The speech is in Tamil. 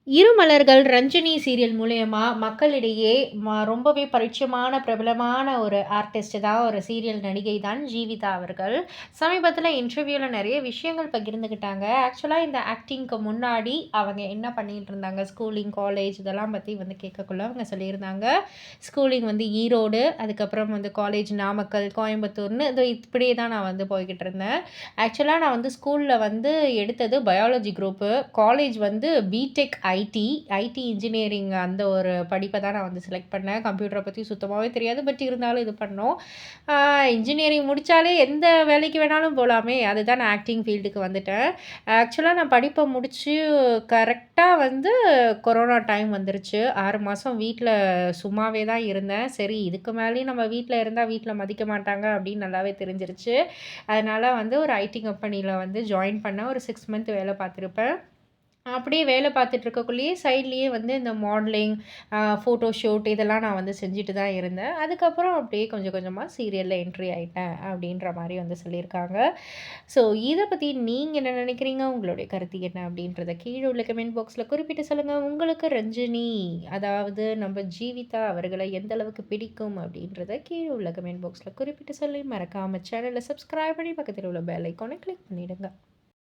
இருமலர்கள் ரஞ்சினி சீரியல் மூலியமா மக்களிடையே ரொம்பவே பரிட்சயமான பிரபலமான ஒரு ஆர்டிஸ்ட் தான், ஒரு சீரியல் நடிகை தான் ஜீவிதா அவர்கள். சமீபத்தில இன்டர்வியூல நெறைய விஷயங்கள் பகிர்ந்துக்கிட்டாங்க. ஆக்சுவலா இந்த ஆக்டிங்க்கு முன்னாடி அவங்க என்ன பண்ணிட்டு இருந்தாங்க, ஸ்கூலிங், காலேஜ் இதெல்லாம் பத்தி வந்து கேட்கக்குள்ள அவங்க சொல்லியிருந்தாங்க. ஸ்கூலிங் வந்து ஈரோடு, அதுக்கப்புறம் வந்து காலேஜ் நாமக்கல், கோயம்புத்தூர்ன்னு இது இப்படியே தான் நான் வந்து போய்க்கிட்டு இருந்தேன். ஆக்சுவலா நான் வந்து ஸ்கூல்ல வந்து எடுத்தது பயாலஜி குரூப்பு. காலேஜ் வந்து பிடெக் ஐடி. ஐடி இன்ஜினியரிங் அந்த ஒரு படிப்ப தான் நான் வந்து செலக்ட் பண்ணேன். கம்ப்யூட்டர பத்தி சுத்தமாவே தெரியாது. பட் இருந்தாலும் இது பண்ணோம். ஆ இன்ஜினியரிங் முடிச்சாலே எந்த வேலைக்கு வேணாலும் போலாமே! அதுதான் நான் ஆக்டிங் ஃபீல்டுக்கு வந்துட்டேன். ஆக்சுவலா நான் படிப்ப முடிச்சு கரெக்ட்டா வந்து கொரோனா டைம் வந்துருச்சு. 6 மாசம் வீட்ல சும்மாவே தான் இருந்தேன். சரி இதுக்கு மேலயும் நம்ம வீட்ல இருந்தா வீட்ல மதிக்க மாட்டாங்க அப்படின்னு நல்லாவே தெரிஞ்சிருச்சு. அதனால வந்து ஒரு ஐடி கம்பெனில வந்து ஜாயின் பண்ணேன். ஒரு 6 மந்த் வேலை பார்த்துருப்பேன். அப்படியே வேலை பார்த்துட்டு இருக்கக்குள்ளேயே சைட்லயே வந்து இந்த மாடலிங், ஃபோட்டோ ஷூட் இதெல்லாம் நான் வந்து செஞ்சுட்டு தான் இருந்தேன். அதுக்கப்புறம் அப்படியே கொஞ்சம் கொஞ்சமா சீரியல்ல என்ட்ரி ஆயிட்டேன் அப்படின்ற மாரி வந்து சொல்லியிருக்காங்க. ஸோ இத பத்தி நீங்க என்ன நினைக்கிறீங்க? உங்களுடைய கருத்து என்ன? அப்படின்றத கீழ உள்ள கமெண்ட் பாக்ஸ்ல குறிப்பிட்டு சொல்லுங்க. உங்களுக்கு ரஞ்சினி, அதாவது நம்ம ஜீவிதா அவர்கள எந்த அளவுக்கு பிடிக்கும் அப்படின்றத கீழ உள்ள கமெண்ட் பாக்ஸ்ல குறிப்பிட்டு சொல்லி மறக்காம சேனல சப்ஸ்கிரைப் பண்ணி பக்கத்துல உள்ள பெல் ஐகான கிளிக் பண்ணிடுங்க.